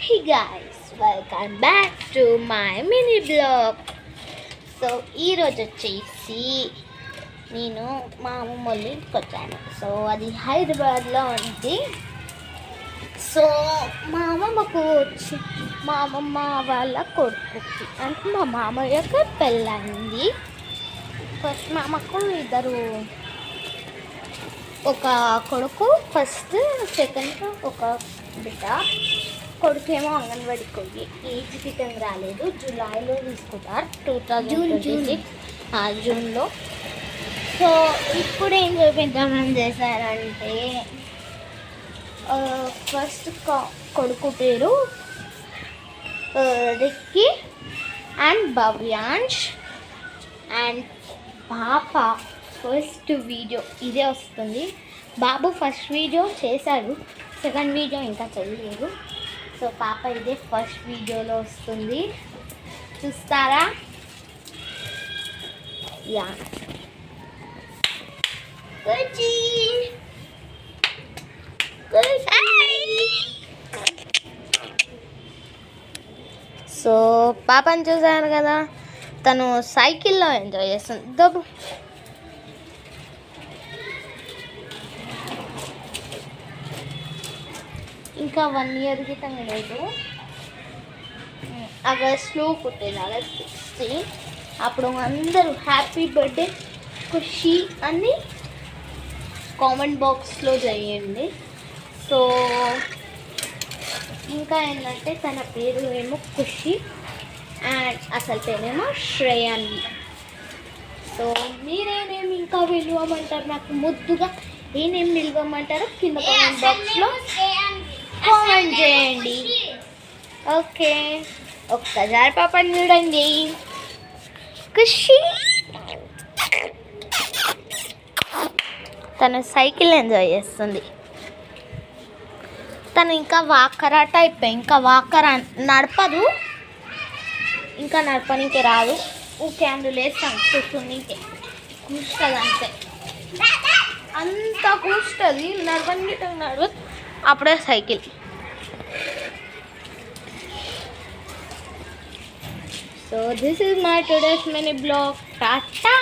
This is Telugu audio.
Hey guys, welcome back to my mini blog. So ఈరోజు వచ్చేసి నేను మా అమ్మమ్మ వాళ్ళ ఇంటికి వచ్చాను. సో అది హైదరాబాద్లో ఉంది. సో మా అమ్మమ్మ వాళ్ళ కొడుకుకి అంటే మా మామయ్యకి పెళ్ళయింది. ఫస్ట్ మా అమ్మకు ఇద్దరు, ఒక కొడుకు ఫస్ట్, సెకండ్ ఒక బిడ్డ. కొడుకేమో అంగన్వాడికి పోయి ఏజ్ రిటర్న్ రాలేదు, జూలైలో తీసుకుంటారు 2026 జూన్లో. సో ఇప్పుడు ఏం చూపిద్దామని చేశారంటే ఫస్ట్ కొడుకు పేరు రిక్కీ అండ్ భవ్యాంష్, అండ్ పాప ఫస్ట్ వీడియో ఇదే వస్తుంది. బాబు ఫస్ట్ వీడియో చేశాడు, సెకండ్ వీడియో ఇంకా చేయలేదు. సో పాప ఇదే ఫస్ట్ వీడియోలో వస్తుంది, చూస్తారా? యా సో పాపని చూసారు కదా, తను సైకిల్లో ఎంజాయ్ చేస్తుంది. దబ్బు ఇంకా 1 ఇయర్ క్రితం లేదు, ఆగస్ట్లో పుట్టింది, ఆగస్ట్ 16. అప్పుడు అందరూ హ్యాపీ బర్త్డే ఖుషి అని కామెంట్ బాక్స్లో చేయండి. సో ఇంకా ఏంటంటే తన పేరు ఏమో ఖుషి అండ్ అసలు పేరేమో శ్రేయాన్వి. సో మీరేమేమి ఇంకా పిలవమంటారు, నాకు ముద్దుగా ఏమేమి పిలవమంటారో కింద కామెంట్ బాక్స్లో కామెంట్ చేయండి. ఓకే, ఒక్కసారి పాపని చూడండి, ఖుషి. తను సైకిల్ ఎంజాయ్ చేస్తుంది. తను ఇంకా వాకరా టైప్, ఇంకా వాకరా నడపదు, ఇంకా నడపనికి రాదు. ఊకే అందులో వేస్తాను కూర్చునికే, కూర్చుంటుంది అంతే, అంత కూర్చుంటుంది. నడవదు, అప్పుడే cycle. So this is my today's mini blog. Tata.